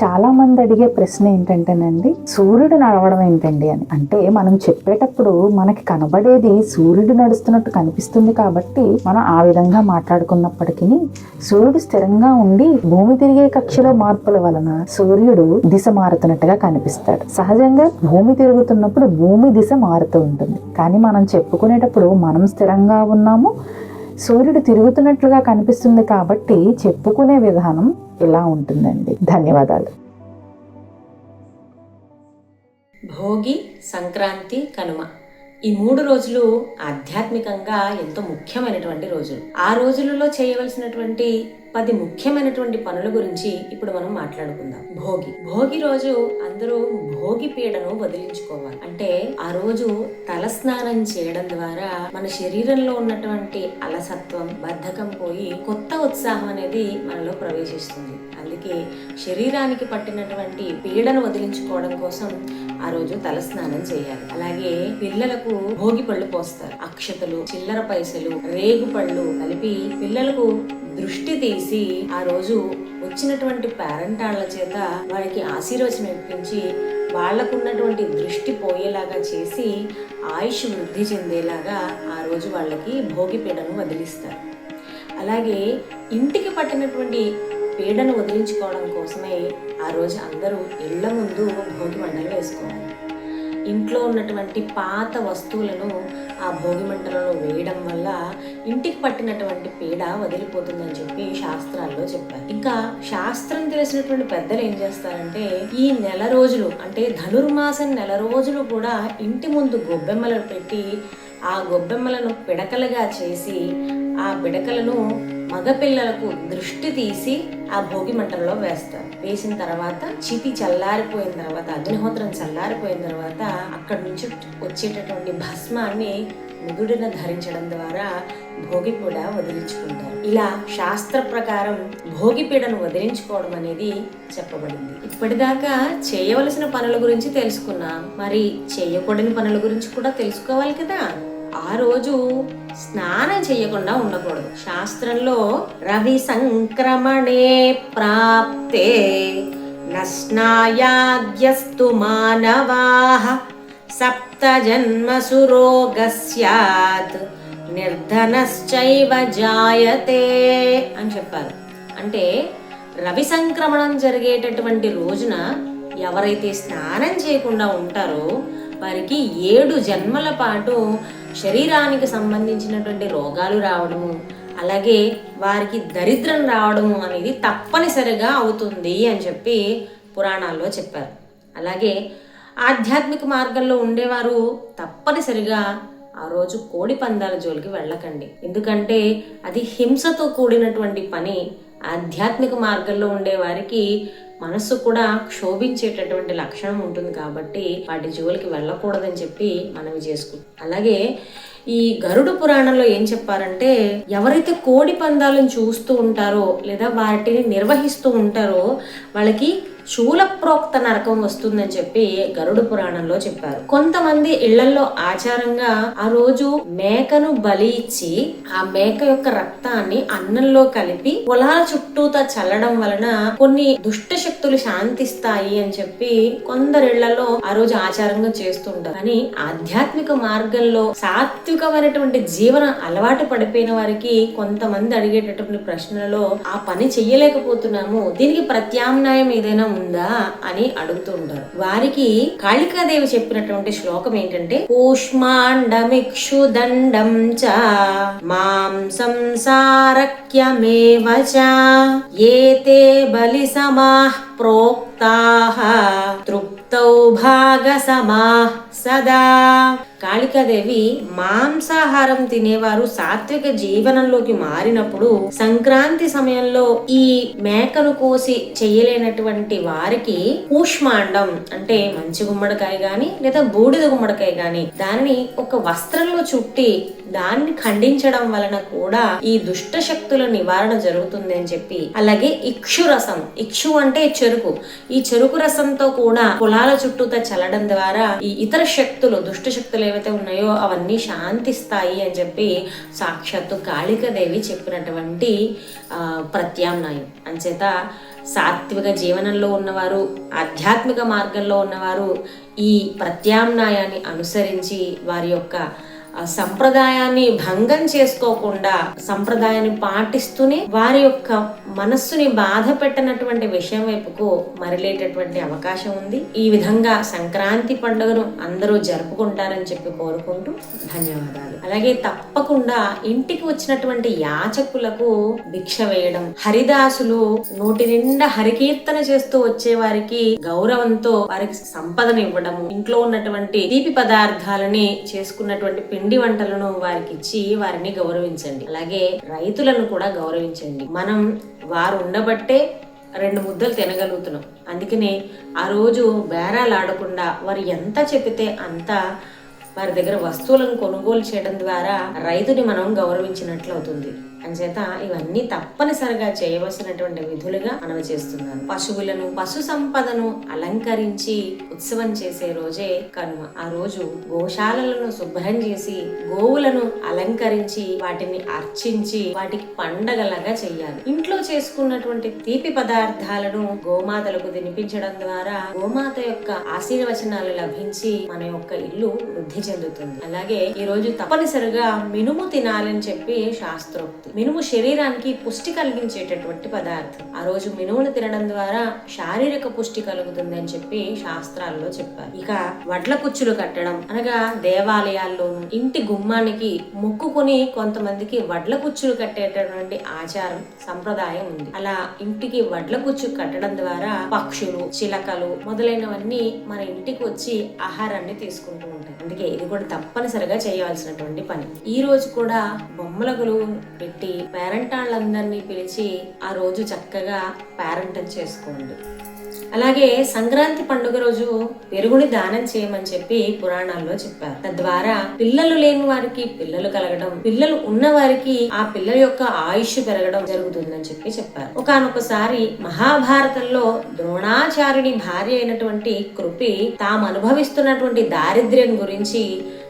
చాలా మంది అడిగే ప్రశ్న ఏంటంటేనండి, సూర్యుడు నడవడం ఏంటండి అని. అంటే మనం చెప్పేటప్పుడు మనకి కనబడేది సూర్యుడు నడుస్తున్నట్టు కనిపిస్తుంది కాబట్టి మనం ఆ విధంగా మాట్లాడుకున్నప్పటికీ సూర్యుడు స్థిరంగా ఉండి భూమి తిరిగే కక్షలో మార్పుల వలన సూర్యుడు దిశ మారుతున్నట్టుగా కనిపిస్తాడు. సహజంగా భూమి తిరుగుతున్నప్పుడు భూమి దిశ మారుతూ ఉంటుంది. కానీ మనం చెప్పుకునేటప్పుడు మనం స్థిరంగా ఉన్నాము, సూర్యుడు తిరుగుతున్నట్లుగా కనిపిస్తుంది కాబట్టి చెప్పుకునే విధానం ఇలా ఉంటుందండి. ధన్యవాదాలు. భోగి, సంక్రాంతి, కనుమ ఈ 3 రోజులు ఆధ్యాత్మికంగా ఎంతో ముఖ్యమైనటువంటి రోజులు. ఆ రోజులలో చేయవలసినటువంటి 10 ముఖ్యమైనటువంటి పనుల గురించి ఇప్పుడు మనం మాట్లాడుకుందాం. భోగి రోజు అందరూ భోగి పీడను వదిలించుకోవాలి. అంటే ఆ రోజు తలస్నానం చేయడం ద్వారా మన శరీరంలో ఉన్నటువంటి అలసత్వం, బద్ధకం పోయి కొత్త ఉత్సాహం అనేది మనలో ప్రవేశిస్తుంది. అందుకే శరీరానికి పట్టినటువంటి పీడను వదిలించుకోవడం కోసం ఆ రోజు తలస్నానం చేయాలి. అలాగే పిల్లలకు భోగి పళ్ళు పోస్తారు. అక్షతలు, చిల్లర పైసలు, రేగు పళ్ళు కలిపి పిల్లలకు దృష్టి తీసి ఆ రోజు వచ్చినటువంటి పేరెంటాళ్ల చేత వారికి ఆశీర్వచనం ఇప్పించి వాళ్లకున్నటువంటి దృష్టి పోయేలాగా చేసి ఆయుష్ వృద్ధి చెందేలాగా ఆ రోజు వాళ్ళకి భోగి పీడను వదిలిస్తారు. అలాగే ఇంటికి పట్టినటువంటి పీడను వదిలించుకోవడం కోసమే ఆ రోజు అందరూ ఇళ్ల ముందు భోగి మంటలు వేసుకోవాలి. ఇంట్లో ఉన్నటువంటి పాత వస్తువులను ఆ భోగి మంటలలో వేయడం వల్ల ఇంటికి పట్టినటువంటి పీడ వదిలిపోతుందని చెప్పి శాస్త్రాల్లో చెప్పారు. ఇంకా శాస్త్రం తెలిసినటువంటి పెద్దలు ఏం చేస్తారంటే ఈ నెల రోజులు అంటే ధనుర్మాసం నెల రోజులు కూడా ఇంటి ముందు గొబ్బెమ్మలను పెట్టి ఆ గొబ్బెమ్మలను పిడకలుగా చేసి ఆ పిడకలను మగపిల్లలకు దృష్టి తీసి ఆ భోగి మంటల్లో వేస్తారు. వేసిన తర్వాత చితి చల్లారిపోయిన తర్వాత, అగ్నిహోత్రం చల్లారిపోయిన తర్వాత అక్కడి నుంచి వచ్చేటటువంటి భస్మాన్ని ముదుడిన ధరించడం ద్వారా భోగి పీడ వదిలించుకుంటారు. ఇలా శాస్త్ర ప్రకారం భోగి పీడను వదిలించుకోవడం అనేది చెప్పబడింది. ఇప్పటిదాకా చేయవలసిన పనుల గురించి తెలుసుకున్నాం, మరి చేయకూడని పనుల గురించి కూడా తెలుసుకోవాలి కదా. ఆ రోజు స్నానం చేయకుండా ఉండకూడదు. శాస్త్రంలో రవి సంక్రమణే ప్రాప్తే నస్నాయాగ్యస్తు మానవాః సప్త జన్మసు రోగస్యాత్ నిర్ధనశ్చైవ జాయతే అని చెప్పారు. అంటే రవి సంక్రమణం జరిగేటటువంటి రోజున ఎవరైతే స్నానం చేయకుండా ఉంటారో వారికి 7 జన్మల పాటు శరీరానికి సంబంధించినటువంటి రోగాలు రావడము, అలాగే వారికి దరిద్రం రావడము అనేది తప్పనిసరిగా అవుతుంది అని చెప్పి పురాణాల్లో చెప్పారు. అలాగే ఆధ్యాత్మిక మార్గంలో ఉండేవారు తప్పనిసరిగా ఆ రోజు కోడి పందాల జోలికి వెళ్ళకండి. ఎందుకంటే అది హింసతో కూడినటువంటి పని. ఆధ్యాత్మిక మార్గంలో ఉండే వారికి మనస్సు కూడా క్షోభించేటటువంటి లక్షణం ఉంటుంది కాబట్టి వాటి జోలికి వెళ్ళకూడదని చెప్పి మనవి చేసుకుంటాం. అలాగే ఈ గరుడ పురాణంలో ఏం చెప్పారంటే ఎవరైతే కోడి పందాలను చూస్తూ ఉంటారో లేదా వాటిని నిర్వహిస్తూ ఉంటారో వాళ్ళకి శూలప్రోక్త నరకం వస్తుందని చెప్పి గరుడ పురాణంలో చెప్పారు. కొంతమంది ఇళ్లలో ఆచారంగా ఆ రోజు మేకను బలి ఇచ్చి ఆ మేక యొక్క రక్తాన్ని అన్నంలో కలిపి పొలాల చుట్టూతా చల్లడం వలన కొన్ని దుష్ట శక్తులు శాంతిస్తాయి అని చెప్పి కొందరిళ్లలో ఆ రోజు ఆచారంగా చేస్తుంటారు. కానీ ఆధ్యాత్మిక మార్గంలో సాత్వికమైనటువంటి జీవన అలవాటు పడిపోయిన వారికి కొంతమంది అడిగేటటువంటి ప్రశ్నలలో ఆ పని చెయ్యలేకపోతున్నాము, దీనికి ప్రత్యామ్నాయం ఏదైనా ఉందా అని అడుగుతూ ఉంటారు. వారికి కాళికాదేవి చెప్పినటువంటి శ్లోకం ఏంటంటే కూష్మాండమిక్షు దండం చ మాంసం సారక్యమేవ చ ఏతే బలి సమాః ప్రోక్తాః తృప్తౌ భాగ సమాః సదా. కాళికాదేవి మాంసాహారం తినేవారు సాత్విక జీవనంలోకి మారినప్పుడు సంక్రాంతి సమయంలో ఈ మేకను కోసి చెయ్యలేనటువంటి వారికి కూష్మాండం అంటే మంచి గుమ్మడికాయ గాని లేదా బూడిద గుమ్మడికాయ గాని దానిని ఒక వస్త్రంలో చుట్టి దాన్ని ఖండించడం వలన కూడా ఈ దుష్ట శక్తుల నివారణ జరుగుతుంది అని చెప్పి, అలాగే ఇక్షు రసం, ఇక్షు అంటే చెరుకు, ఈ చెరుకు రసంతో కూడా పొలాల చుట్టూతా చల్లడం ద్వారా ఈ ఇతర శక్తులు, దుష్ట శక్తులు ఏవైతే ఉన్నాయో అవన్నీ శాంతిస్తాయి అని చెప్పి సాక్షాత్తు కాళికాదేవి చెప్పినటువంటి ప్రత్యామ్నాయం. అంచేత సాత్విక జీవనంలో ఉన్నవారు, ఆధ్యాత్మిక మార్గంలో ఉన్నవారు ఈ ప్రత్యామ్నాయాన్ని అనుసరించి వారి యొక్క సంప్రదాయాన్ని భంగం చేసుకోకుండా సంప్రదాయాన్ని పాటిస్తూనే వారి యొక్క మనస్సుని బాధ పెట్టినటువంటి విషయం వైపుకు మరలేటటువంటి అవకాశం ఉంది. ఈ విధంగా సంక్రాంతి పండుగను అందరూ జరుపుకుంటారని చెప్పి కోరుకుంటూ ధన్యవాదాలు. అలాగే తప్పకుండా ఇంటికి వచ్చినటువంటి యాచకులకు భిక్ష వేయడం, హరిదాసులు నోటి నిండా హరికీర్తన చేస్తూ వచ్చే వారికి గౌరవంతో వారికి సంపదను ఇవ్వడము, ఇంట్లో ఉన్నటువంటి తీపి పదార్థాలని చేసుకున్నటువంటి పిండి వంటలను వారికి ఇచ్చి వారిని గౌరవించండి. అలాగే రైతులను కూడా గౌరవించండి. మనం వారు ఉండబట్టే 2 ముద్దలు తినగలుగుతున్నాం. అందుకనే ఆ రోజు బేరాలు ఆడకుండా వారు ఎంత చెబితే అంత వారి దగ్గర వస్తువులను కొనుగోలు చేయడం ద్వారా రైతుని మనం గౌరవించినట్లు అవుతుంది. అంచేత ఇవన్నీ తప్పనిసరిగా చేయవలసినటువంటి విధులుగా మనం చేస్తున్నాను. పశువులను, పశు సంపదను అలంకరించి ఉత్సవం చేసే రోజే కనుమ. ఆ రోజు గోశాలలను శుభ్రం చేసి గోవులను అలంకరించి వాటిని అర్చించి వాటికి పండగలాగా చెయ్యాలి. ఇంట్లో చేసుకున్నటువంటి తీపి పదార్థాలను గోమాతలకు తినిపించడం ద్వారా గోమాత యొక్క ఆశీర్వచనాలు లభించి మన యొక్క ఇల్లు వృద్ధి చెందుతుంది. అలాగే ఈ రోజు తప్పనిసరిగా మినుము తినాలని చెప్పి శాస్త్రోక్తి. మినుము శరీరానికి పుష్టి కలిగించేటటువంటి పదార్థం. ఆ రోజు మినుమును తినడం ద్వారా శారీరక పుష్టి కలుగుతుంది అని చెప్పి శాస్త్రాల్లో చెప్పారు. ఇక వడ్ల కుచ్చులు కట్టడం అనగా దేవాలయాల్లోనూ ఇంటి గుమ్మానికి మొక్కుకొని కొంతమందికి వడ్ల కుచ్చులు కట్టేటటువంటి ఆచారం, సంప్రదాయం ఉంది. అలా ఇంటికి వడ్ల కుచ్చు కట్టడం ద్వారా పక్షులు, చిలకలు మొదలైనవన్నీ మన ఇంటికి వచ్చి ఆహారాన్ని తీసుకుంటూ ఉంటాయి. అందుకే ఇది కూడా తప్పనిసరిగా చేయాల్సినటువంటి పని. ఈ రోజు కూడా బొమ్మల కొలువు పెట్టి పేరెంటాళ్ళందరినీ పిలిచి ఆ రోజు చక్కగా పేరెంటం చేసుకోండి. అలాగే సంక్రాంతి పండుగ రోజు పెరుగుని దానం చేయమని చెప్పి పురాణాల్లో చెప్పారు. తద్వారా పిల్లలు లేని వారికి పిల్లలు కలగడం, పిల్లలు ఉన్న వారికి ఆ పిల్లల యొక్క ఆయుష్ పెరగడం జరుగుతుందని చెప్పి చెప్పారు. ఒకానొకసారి మహాభారతంలో ద్రోణాచార్యుని భార్య అయినటువంటి కృపి తాము అనుభవిస్తున్నటువంటి దారిద్ర్యం గురించి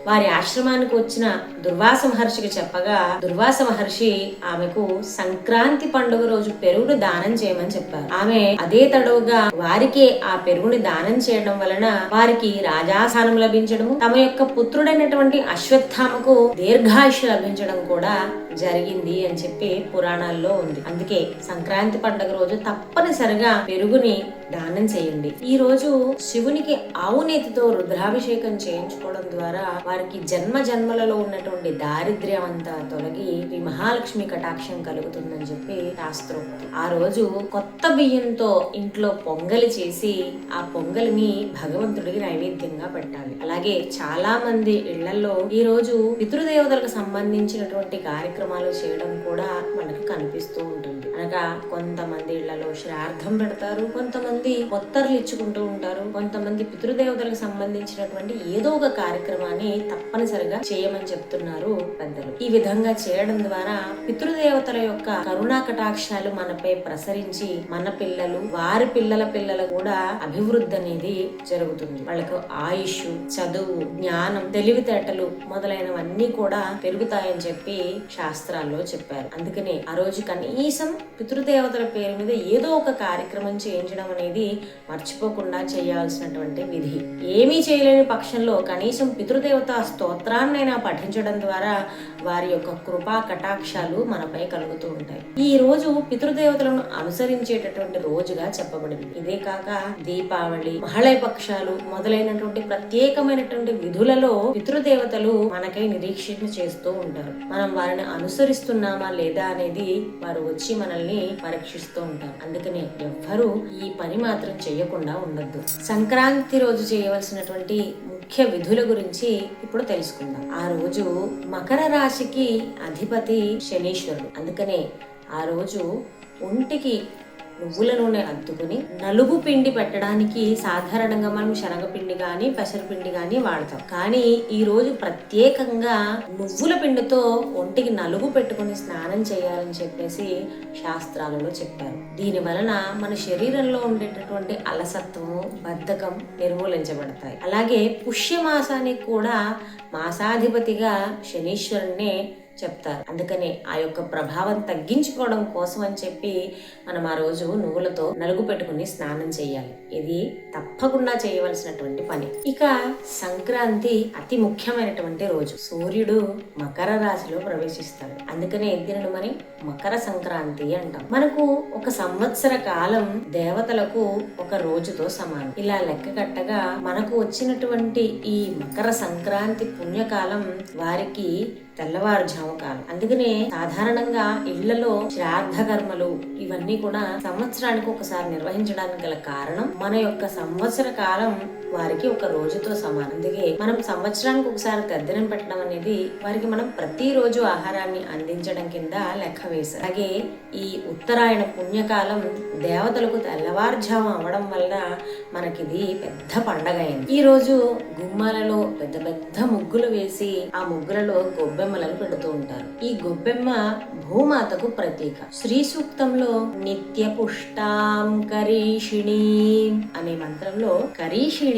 వారి ఆశ్రమానికి వచ్చిన దుర్వాస మహర్షికి చెప్పగా దుర్వాస మహర్షి ఆమెకు సంక్రాంతి పండుగ రోజు పెరుగును దానం చేయమని చెప్పారు. ఆమె అదే తడవుగా వారికి ఆ పెరుగుని దానం చేయడం వలన వారికి రాజాస్థానం లభించడం, తమ యొక్క పుత్రుడైనటువంటి అశ్వత్థామకు దీర్ఘాయుష్ లభించడం కూడా జరిగింది అని చెప్పి పురాణాల్లో ఉంది. అందుకే సంక్రాంతి పండుగ రోజు తప్పనిసరిగా పెరుగుని దానం చేయండి. ఈ రోజు శివునికి ఆవు నేతితో రుద్రాభిషేకం చేయించుకోవడం ద్వారా వారికి జన్మ జన్మలలో ఉన్నటువంటి దారిద్ర్యం అంతా తొలగి ఈ మహాలక్ష్మి కటాక్షం కలుగుతుందని చెప్పి శాస్త్రోక్తి. ఆ రోజు కొత్త బియ్యంతో ఇంట్లో పొంగలి చేసి ఆ పొంగలిని భగవంతుడికి నైవేద్యంగా పెట్టాలి. అలాగే చాలా మంది ఇళ్లలో ఈ రోజు పితృదేవతలకు సంబంధించినటువంటి కార్యక్రమాలు చేయడం కూడా మనకు కనిపిస్తూ ఉంటుంది. అనగా కొంతమంది ఇళ్లలో శ్రార్థం పెడతారు, కొంతమంది పొత్తర్లు ఇచ్చుకుంటూ ఉంటారు, కొంతమంది పితృదేవతలకు సంబంధించినటువంటి ఏదో ఒక కార్యక్రమాన్ని తప్పనిసరిగా చేయమని చెప్తున్నారు పెద్దలు. ఈ విధంగా చేయడం ద్వారా పితృదేవతల యొక్క కరుణా కటాక్షాలు మనపై ప్రసరించి మన పిల్లలు, వారి పిల్లల పిల్లలు కూడా అభివృద్ధి అనేది జరుగుతుంది. వాళ్ళకు ఆయుష్, చదువు, జ్ఞానం, తెలివితేటలు మొదలైనవన్నీ కూడా పెరుగుతాయని చెప్పి శాస్త్రాల్లో చెప్పారు. అందుకనే ఆ రోజు కనీసం పితృదేవతల పేరు మీద ఏదో ఒక కార్యక్రమం చేయించడం అనేది మర్చిపోకుండా చేయాల్సినటువంటి విధి. ఏమీ చేయలేని పక్షంలో కనీసం పితృదేవత స్తోత్రాన్నైనా పఠించడం ద్వారా వారి యొక్క కృపా కటాక్షాలు మనపై కలుగుతూ ఉంటాయి. ఈ రోజు పితృదేవతలను అనుసరించేటటువంటి రోజుగా చెప్పబడింది. ఇదే కాక దీపావళి, మహాళయ పక్షాలు మొదలైనటువంటి ప్రత్యేకమైనటువంటి విధులలో పితృదేవతలు మనకై నిరీక్షణ చేస్తూ ఉంటారు. మనం వారిని అనుసరిస్తున్నామా లేదా అనేది వారు వచ్చి మనల్ని పరీక్షిస్తూ ఉంటారు. అందుకనే ఎవ్వరూ ఈ పని మాత్రం చేయకుండా ఉండొద్దు. సంక్రాంతి రోజు చేయవలసినటువంటి ముఖ్య విధుల గురించి ఇప్పుడు తెలుసుకుందాం. ఆ రోజు మకర రాశికి అధిపతి శనీశ్వరుడు. అందుకనే ఆ రోజు ఒంటికి నువ్వుల నూనె అద్దుకుని నలుగు పిండి పెట్టడానికి సాధారణంగా మనం శనగపిండి గాని పెసరపిండి గాని వాడతాం. కానీ ఈ రోజు ప్రత్యేకంగా నువ్వుల పిండితో ఒంటికి నలుగు పెట్టుకుని స్నానం చేయాలని చెప్పేసి శాస్త్రాలలో చెప్పారు. దీని వలన మన శరీరంలో ఉండేటటువంటి అలసత్వము, బద్ధకం నిర్మూలించబడతాయి. అలాగే పుష్యమాసానికి కూడా మాసాధిపతిగా శనీశ్వరుణ్ణి చెప్తారు. అందుకని ఆ యొక్క ప్రభావం తగ్గించుకోవడం కోసం అని చెప్పి మనం ఆ రోజు నువ్వులతో నలుగు పెట్టుకుని స్నానం చేయాలి. ఇది తప్పకుండా చేయవలసినటువంటి పని. ఇక సంక్రాంతి అతి ముఖ్యమైనటువంటి రోజు. సూర్యుడు మకర రాశిలో ప్రవేశిస్తాడు. అందుకనే దీనిని మరి మకర సంక్రాంతి అంటాం. మనకు ఒక సంవత్సర కాలం దేవతలకు ఒక రోజుతో సమానం. ఇలా లెక్క కట్టగా మనకు వచ్చినటువంటి ఈ మకర సంక్రాంతి పుణ్యకాలం వారికి తెల్లవారుజాము కాలం. అందుకనే సాధారణంగా ఇళ్లలో శ్రాద్ధ కర్మలు ఇవన్నీ కూడా సంవత్సరానికి ఒకసారి నిర్వహించడానికి గల కారణం మన యొక్క సంవత్సర కాలం వారికి ఒక రోజుతో సమానం. అందుకే మనం సంవత్సరానికి ఒకసారి తద్దినం పెట్టడం అనేది వారికి మనం ప్రతిరోజు ఆహారాన్ని అందించడం కింద లెక్క వేశారు. అలాగే ఈ ఉత్తరాయణ పుణ్యకాలం దేవతలకు తెల్లవారుజాము అవడం వల్ల మనకిది పెద్ద పండగ అయింది. ఈ రోజు గుమ్మాలలో పెద్ద పెద్ద ముగ్గులు వేసి ఆ ముగ్గులలో గొబ్బెమ్మలను పెడుతూ ఉంటారు. ఈ గొబ్బెమ్మ భూమాతకు ప్రతీక. శ్రీ సూక్తంలో నిత్య పుష్టాం కరీషిణి అనే మంత్రంలో కరీషిణి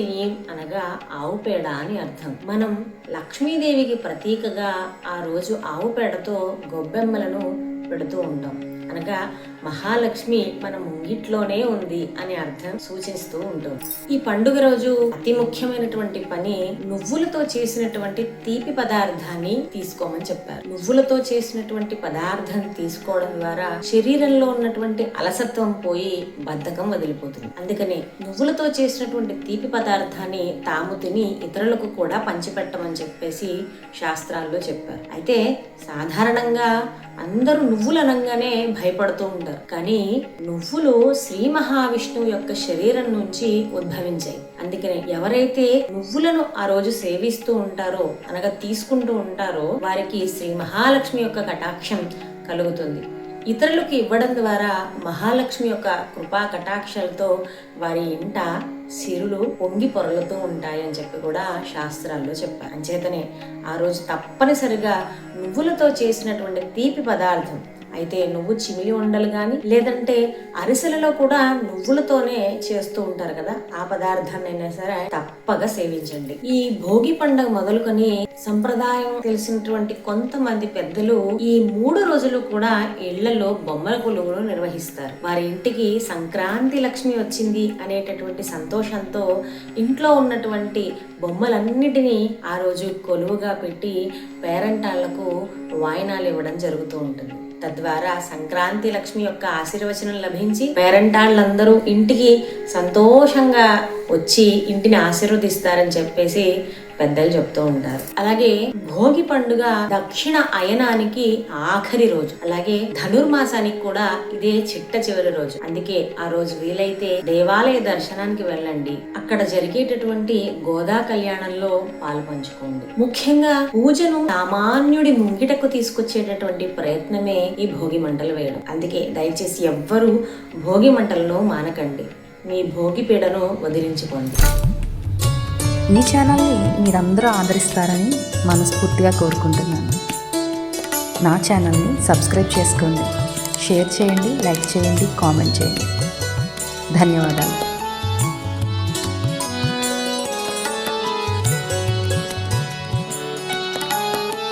అనగా ఆవు పేడ అని అర్థం. మనం లక్ష్మీదేవికి ప్రతీకగా ఆ రోజు ఆవు పేడతో గొబ్బెమ్మలను పెడుతూ ఉంటాం. అనగా మహాలక్ష్మి మన ముంగిట్లోనే ఉంది అని అర్థం సూచిస్తూ ఉంటుంది. ఈ పండుగ రోజు అతి ముఖ్యమైనటువంటి పని నువ్వులతో చేసినటువంటి తీపి పదార్థాన్ని తీసుకోమని చెప్పారు. నువ్వులతో చేసినటువంటి పదార్థం తీసుకోవడం ద్వారా శరీరంలో ఉన్నటువంటి అలసత్వం పోయి బద్ధకం వదిలిపోతుంది. అందుకని నువ్వులతో చేసినటువంటి తీపి పదార్థాన్ని తాము తిని ఇతరులకు కూడా పంచిపెట్టమని చెప్పేసి శాస్త్రాల్లో చెప్పారు. అయితే సాధారణంగా అందరూ నువ్వులు అనగానే భయపడుతూ ఉంటారు. కానీ నువ్వులు శ్రీ మహావిష్ణువు యొక్క శరీరం నుంచి ఉద్భవించాయి. అందుకనే ఎవరైతే నువ్వులను ఆ రోజు సేవిస్తూ ఉంటారో అనగా తీసుకుంటూ ఉంటారో వారికి శ్రీ మహాలక్ష్మి యొక్క కటాక్షం కలుగుతుంది. ఇతరులకు ఇవ్వడం ద్వారా మహాలక్ష్మి యొక్క కృపా కటాక్షాలతో వారి ఇంట సిరులు పొంగి పొరలుతూ ఉంటాయి అని చెప్పి కూడా శాస్త్రాల్లో చెప్పారు. అంచేతనే ఆ రోజు తప్పనిసరిగా నువ్వులతో చేసినటువంటి తీపి పదార్థం అయితే నువ్వు చిమిలి ఉండలు గాని లేదంటే అరిసెలలో కూడా నువ్వులతోనే చేస్తూ ఉంటారు కదా, ఆ పదార్థాన్ని అయినా సరే తప్పగా సేవించండి. ఈ భోగి పండుగ మొదలుకొని సంప్రదాయం తెలిసినటువంటి కొంతమంది పెద్దలు ఈ 3 రోజులు కూడా ఇళ్లలో బొమ్మల కొలువులు నిర్వహిస్తారు. వారి ఇంటికి సంక్రాంతి లక్ష్మి వచ్చింది అనేటటువంటి సంతోషంతో ఇంట్లో ఉన్నటువంటి బొమ్మలన్నిటినీ ఆ రోజు కొలువుగా పెట్టి పేరంటాళ్లకు వాయినాలు ఇవ్వడం జరుగుతూ ఉంటుంది. తద్వారా సంక్రాంతి లక్ష్మి యొక్క ఆశీర్వచనం లభించి పేరంటాళ్ళందరూ ఇంటికి సంతోషంగా వచ్చి ఇంటిని ఆశీర్వదిస్తారని చెప్పేసి పెద్దలు చెప్తూ ఉంటారు. అలాగే భోగి పండుగ దక్షిణ అయనానికి ఆఖరి రోజు. అలాగే ధనుర్మాసానికి కూడా ఇదే చిట్ట చివరి రోజు. అందుకే ఆ రోజు వీలైతే దేవాలయ దర్శనానికి వెళ్ళండి. అక్కడ జరిగేటటువంటి గోదా కళ్యాణంలో పాలు పంచుకోండి. ముఖ్యంగా పూజను సామాన్యుడి ముంగిటకు తీసుకొచ్చేటటువంటి ప్రయత్నమే ఈ భోగి మంటలు వేయడం. అందుకే దయచేసి ఎవ్వరూ భోగి మంటలను మానకండి. మీ భోగి పీడను వదిలించుకోండి. ఈ ఛానల్ని మీరందరూ ఆదరిస్తారని మనస్ఫూర్తిగా కోరుకుంటున్నాను. నా ఛానల్ని సబ్స్క్రైబ్ చేసుకోండి, షేర్ చేయండి, లైక్ చేయండి, కామెంట్ చేయండి. ధన్యవాదాలు.